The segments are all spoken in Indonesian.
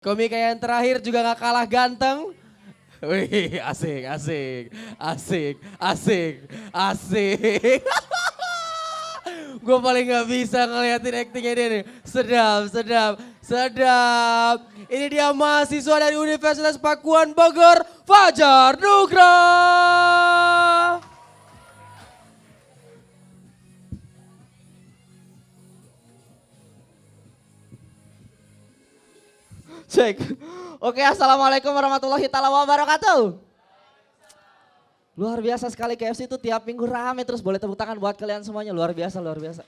Komika yang terakhir juga gak kalah ganteng. Wih, asik, asik, asik, asik, asik. Gue paling gak bisa ngeliatin actingnya dia nih. Sedap, sedap, sedap. Ini dia mahasiswa dari Universitas Pakuan Bogor, Fajar Nugrah. Cek. Oke, assalamualaikum warahmatullahi taala wabarakatuh. Luar biasa sekali KFC itu tiap minggu rame terus, boleh tepuk tangan buat kalian semuanya, luar biasa, luar biasa.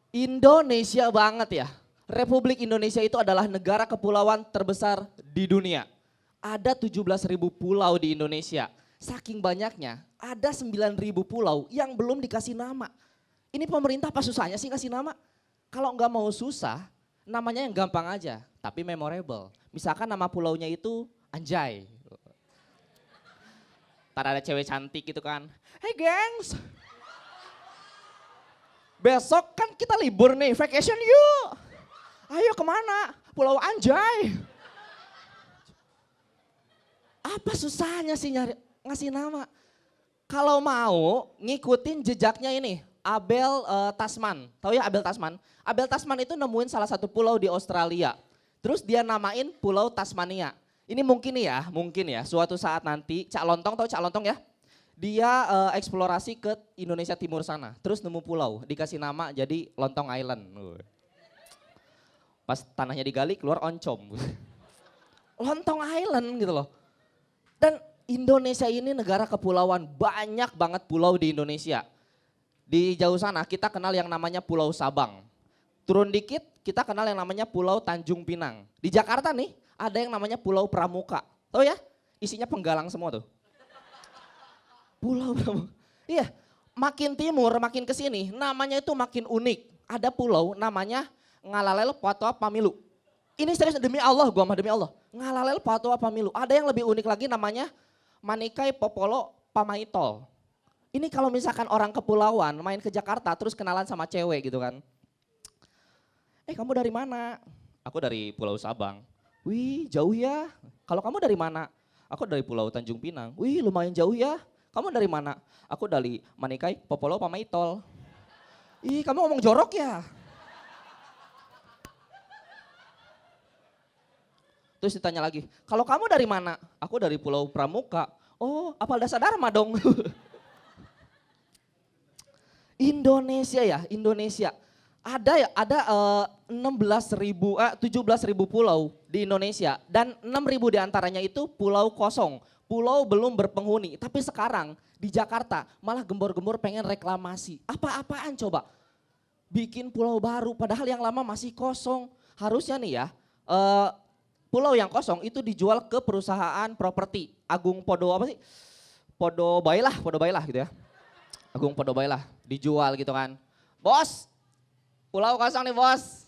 Indonesia banget ya. Republik Indonesia itu adalah negara kepulauan terbesar di dunia. Ada 17.000 pulau di Indonesia. Saking banyaknya, ada 9.000 pulau yang belum dikasih nama. Ini pemerintah apa susahnya sih kasih nama? Kalau nggak mau susah, namanya yang gampang aja, tapi memorable. Misalkan nama pulaunya itu Anjay. Ntar ada cewek cantik gitu kan. Hey gengs, besok kan kita libur nih, vacation yuk. Ayo kemana? Pulau Anjay. Apa susahnya sih ngasih nama? Kalau mau ngikutin jejaknya ini, Abel Tasman. Tahu ya Abel Tasman? Abel Tasman itu nemuin salah satu pulau di Australia. Terus dia namain Pulau Tasmania. Ini mungkin ya suatu saat nanti Cak Lontong, tahu Cak Lontong ya? Dia eksplorasi ke Indonesia Timur sana. Terus nemu pulau, dikasih nama jadi Lontong Island. Pas tanahnya digali keluar oncom. Lontong Island gitu loh. Dan Indonesia ini negara kepulauan, banyak banget pulau di Indonesia. Di jauh sana kita kenal yang namanya Pulau Sabang. Turun dikit kita kenal yang namanya Pulau Tanjung Pinang. Di Jakarta nih ada yang namanya Pulau Pramuka. Tahu ya? Isinya penggalang semua tuh. Pulau Pramuka. Iya, makin timur makin ke sini namanya itu makin unik. Ada pulau namanya Ngalalel Patwa Pamilu. Ini serius demi Allah, gua mah demi Allah. Ngalalel Patwa Pamilu. Ada yang lebih unik lagi namanya Manikai Popolo Pamaitol. Ini kalau misalkan orang kepulauan main ke Jakarta terus kenalan sama cewek gitu kan. Kamu dari mana? Aku dari Pulau Sabang. Wih jauh ya. Kalau kamu dari mana? Aku dari Pulau Tanjung Pinang. Wih lumayan jauh ya. Kamu dari mana? Aku dari Manikai Popolo Pamaitol. Ih kamu ngomong jorok ya. Terus ditanya lagi, kalau kamu dari mana? Aku dari Pulau Pramuka. Oh, apal dasar Dharma dong. Indonesia ya, Indonesia. Ada 17.000 pulau di Indonesia dan 6.000 diantaranya itu pulau kosong, pulau belum berpenghuni. Tapi sekarang di Jakarta malah gembor-gembor pengen reklamasi. Apa-apaan coba? Bikin pulau baru padahal yang lama masih kosong. Harusnya nih ya, pulau yang kosong itu dijual ke perusahaan properti. Agung Podo apa sih? Podo Bailah gitu ya. Agung Podo Bailah dijual gitu kan. Bos, pulau kosong nih bos.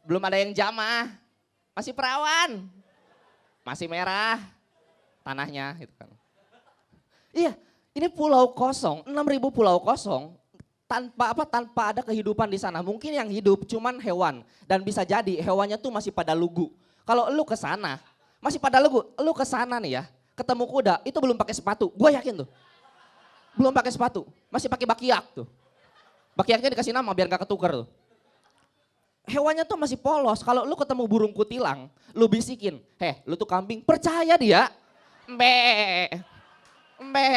Belum ada yang jamah. Masih perawan. Masih merah tanahnya gitu kan. Iya, ini pulau kosong, 6.000 pulau kosong tanpa ada kehidupan di sana. Mungkin yang hidup cuman hewan dan bisa jadi hewannya tuh masih pada lugu. Kalau lu ke sana masih pada lugu, lu ke sana nih ya, ketemu kuda itu belum pakai sepatu. Gue yakin tuh. Belum pakai sepatu, masih pakai bakiak tuh. Bakiaknya dikasih nama biar gak ketukar tuh. Hewannya tuh masih polos. Kalau lu ketemu burung kutilang, lu bisikin, lu tuh kambing, percaya dia. Mbe. Mbe.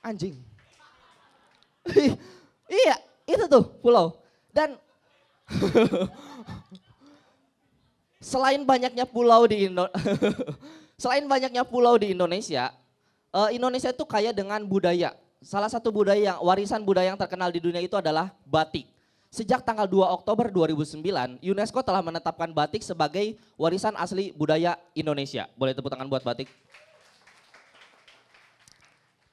Anjing. Iya, itu tuh pulau. Dan selain banyaknya pulau di Indonesia, Indonesia itu kaya dengan budaya. Salah satu warisan budaya yang terkenal di dunia itu adalah batik. Sejak tanggal 2 Oktober 2009, UNESCO telah menetapkan batik sebagai warisan asli budaya Indonesia. Boleh tepuk tangan buat batik.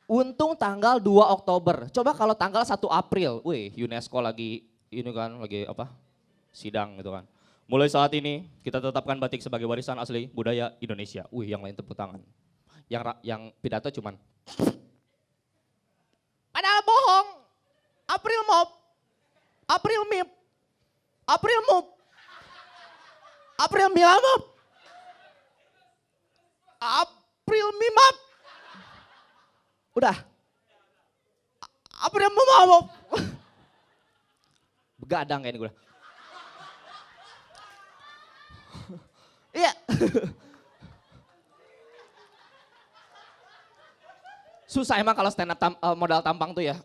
Untung tanggal 2 Oktober. Coba kalau tanggal 1 April, wih UNESCO lagi sidang gitu kan. Mulai saat ini kita tetapkan batik sebagai warisan asli budaya Indonesia. Wih yang lain tepuk tangan. Yang pidato cuman. Padahal bohong. April Mop. April Mip. April Mop. April Mimap. April Mimap. Udah. April Mimap. Begadang kayaknya gue. Iya. Susah emang kalau stand up modal tampang tuh ya.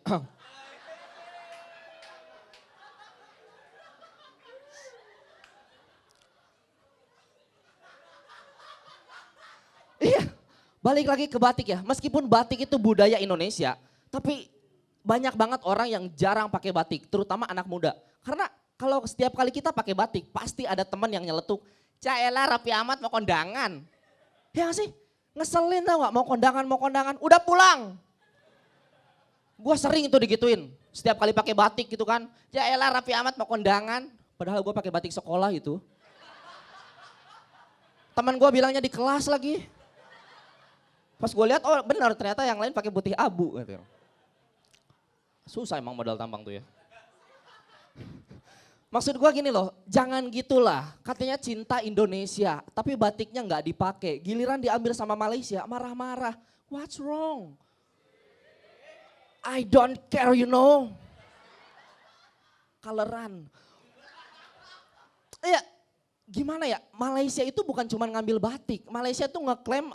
Iya, balik lagi ke batik ya. Meskipun batik itu budaya Indonesia, tapi banyak banget orang yang jarang pakai batik, terutama anak muda. Karena kalau setiap kali kita pakai batik, pasti ada teman yang nyeletuk, "Caelah rapi amat mau kondangan." Ya gak sih? Ngeselin tau gak, mau kondangan, udah pulang. Gue sering itu digituin, setiap kali pakai batik gitu kan. "Caelah rapi amat mau kondangan." Padahal gue pakai batik sekolah itu. Teman gue bilangnya di kelas lagi. Pas gue lihat, oh benar ternyata yang lain pakai putih abu. Gitu. Susah emang modal tampang tuh ya. Maksud gue gini loh, jangan gitulah. Katanya cinta Indonesia, tapi batiknya nggak dipakai. Giliran diambil sama Malaysia, marah-marah. What's wrong? I don't care, you know. Coloran. Iya, gimana ya? Malaysia itu bukan cuma ngambil batik. Malaysia tuh ngeklaim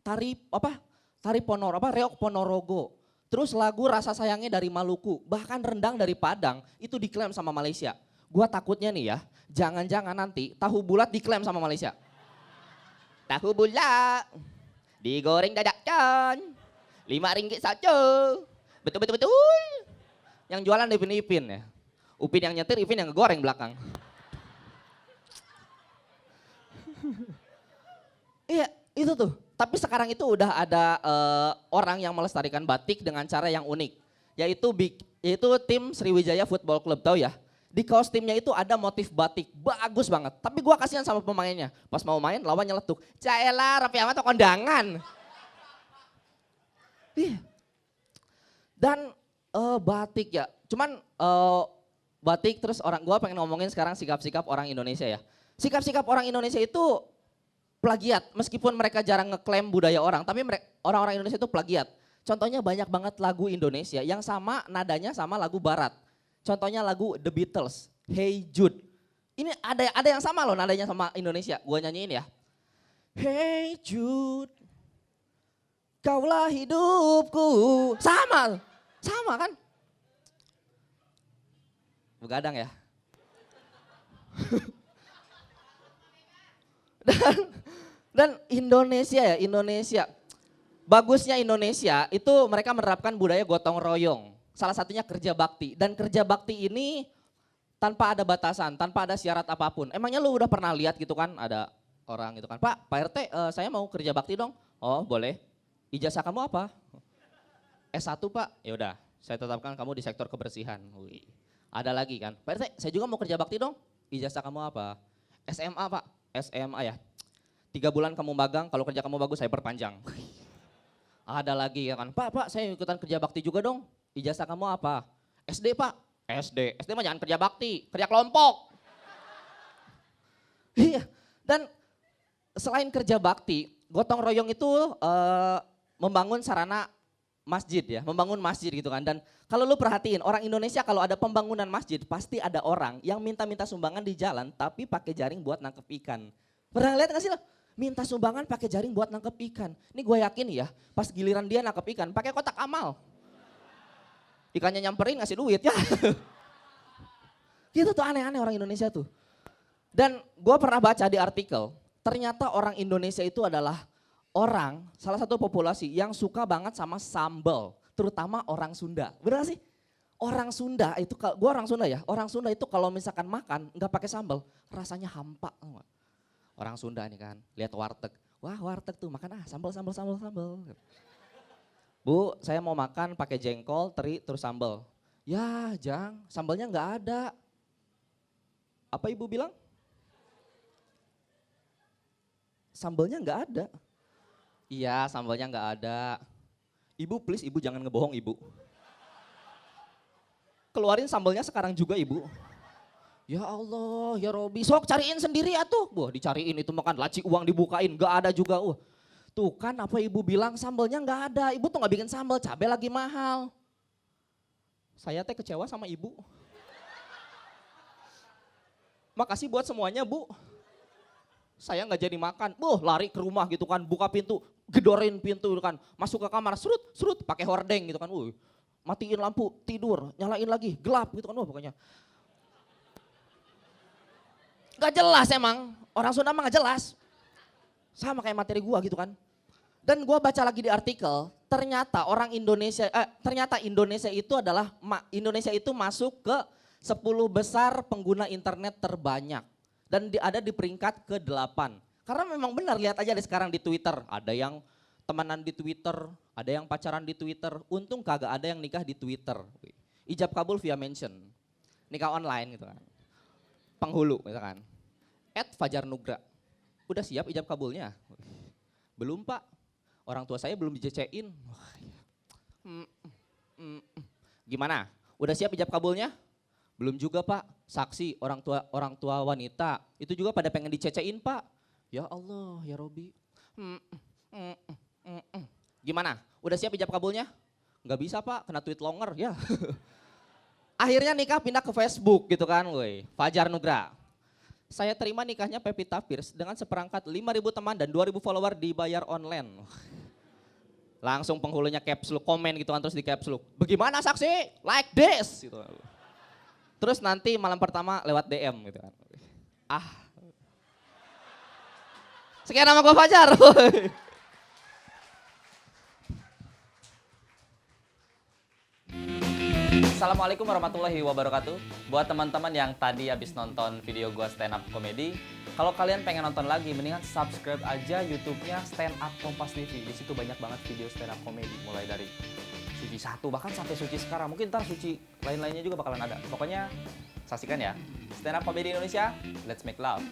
Reok Ponorogo. Terus lagu Rasa Sayangnya dari Maluku, bahkan Rendang dari Padang itu diklaim sama Malaysia. Gua takutnya nih ya, jangan-jangan nanti tahu bulat diklaim sama Malaysia. Tahu bulat digoreng dadakan, 5 ringgit saja. Betul. Yang jualan Ipin ya. Upin yang nyetir, Ipin yang ngegoreng belakang. Iya, itu tuh. Tapi sekarang itu udah ada orang yang melestarikan batik dengan cara yang unik. Yaitu tim Sriwijaya Football Club, tahu ya? Di kaos timnya itu ada motif batik, bagus banget. Tapi gua kasihan sama pemainnya. Pas mau main lawan nyeletuk, "Caelah rapi amat kondangan." Iya. Dan batik ya, cuman batik terus gua pengen ngomongin sekarang sikap-sikap orang Indonesia ya. Sikap-sikap orang Indonesia itu plagiat, meskipun mereka jarang ngeklaim budaya orang, tapi orang-orang Indonesia itu plagiat. Contohnya banyak banget lagu Indonesia yang sama nadanya sama lagu barat. Contohnya lagu The Beatles, Hey Jude. Ini ada yang sama loh nadanya sama Indonesia, gua nyanyiin ya. Hey Jude, kaulah hidupku. Sama kan? Begadang ya. Dan Indonesia. Bagusnya Indonesia itu mereka menerapkan budaya gotong royong. Salah satunya kerja bakti. Dan kerja bakti ini tanpa ada batasan, tanpa ada syarat apapun. Emangnya lu udah pernah lihat gitu kan ada orang gitu kan, Pak RT saya mau kerja bakti dong. Oh boleh. Ijazah kamu apa? S1 Pak. Ya udah, saya tetapkan kamu di sektor kebersihan. Wih. Ada lagi kan, Pak RT saya juga mau kerja bakti dong. Ijazah kamu apa? SMA Pak. SMA ya. 3 bulan kamu magang, kalau kerja kamu bagus saya perpanjang. Ada lagi ya kan, Pak saya ikutan kerja bakti juga dong. Ijazah kamu apa? SD Pak. SD mah jangan kerja bakti, kerja kelompok. Iya, dan selain kerja bakti, gotong royong itu membangun sarana masjid ya, membangun masjid gitu kan. Dan kalau lu perhatiin orang Indonesia kalau ada pembangunan masjid pasti ada orang yang minta-minta sumbangan di jalan tapi pakai jaring buat nangkep ikan. Pernah lihat gak sih lo? Minta sumbangan pakai jaring buat nangkep ikan. Ini gue yakin ya, pas giliran dia nangkep ikan pakai kotak amal. Ikannya nyamperin ngasih duit ya. Gitu tuh aneh-aneh orang Indonesia tuh. Dan gue pernah baca di artikel, ternyata orang Indonesia itu adalah salah satu populasi yang suka banget sama sambal. Terutama orang Sunda. Bener gak sih? Orang Sunda itu, gue orang Sunda ya, orang Sunda itu kalau misalkan makan nggak pakai sambal, rasanya hampa. Orang Sunda nih kan, lihat warteg. Wah warteg tuh makan sambal. Bu, saya mau makan pakai jengkol, teri, terus sambal. Ya, Jang, sambalnya nggak ada. Apa ibu bilang? Sambalnya nggak ada. Iya, sambalnya nggak ada. Ibu please, ibu jangan ngebohong ibu. Keluarin sambalnya sekarang juga ibu. Ya Allah, ya Robi, sok cariin sendiri atuh. Wah dicariin itu makan laci uang dibukain, gak ada juga. Tuh kan apa ibu bilang sambelnya gak ada. Ibu tuh gak bikin sambel, cabai lagi mahal. Saya teh kecewa sama ibu. Makasih buat semuanya bu. Saya gak jadi makan. Lari ke rumah gitu kan, buka pintu, gedorin pintu kan. Masuk ke kamar, serut, serut, pakai hordeng gitu kan. Matiin lampu, tidur, nyalain lagi, gelap gitu kan. Pokoknya. Gak jelas emang, orang Sunda mah gak jelas. Sama kayak materi gua gitu kan. Dan gua baca lagi di artikel, ternyata Indonesia itu adalah, Indonesia itu masuk ke 10 besar pengguna internet terbanyak. Dan ada di peringkat ke-8. Karena memang benar, lihat aja deh sekarang di Twitter, ada yang temenan di Twitter, ada yang pacaran di Twitter, untung kagak ada yang nikah di Twitter. Ijab kabul via mention, nikah online gitu kan. Penghulu misalkan, @Fajar Nugra, udah siap ijab kabulnya? Belum pak, orang tua saya belum dijecein. Gimana, udah siap ijab kabulnya? Belum juga pak, saksi orang tua wanita, itu juga pada pengen dicecein pak. Ya Allah, ya Robi. Gimana, udah siap ijab kabulnya? Nggak bisa pak, kena tweet longer ya. Akhirnya nikah pindah ke Facebook gitu kan, Fajar Nugra. Saya terima nikahnya Pevita Pierce dengan seperangkat 5.000 teman dan 2.000 follower dibayar online. Langsung penghulunya caps lock, komen gitu kan, terus di caps lock. Bagaimana saksi? Like this! Gitu. Terus nanti malam pertama lewat DM gitu kan. Sekian nama gue Fajar. Assalamualaikum warahmatullahi wabarakatuh. Buat teman-teman yang tadi habis nonton video gua stand up comedy, kalau kalian pengen nonton lagi, mendingan subscribe aja YouTube-nya Stand Up Kompas TV. Di situ banyak banget video stand up comedy, mulai dari Suci 1 bahkan sampai Suci sekarang. Mungkin ntar Suci lain-lainnya juga bakalan ada. Pokoknya saksikan ya. Stand Up Comedy Indonesia, let's make love.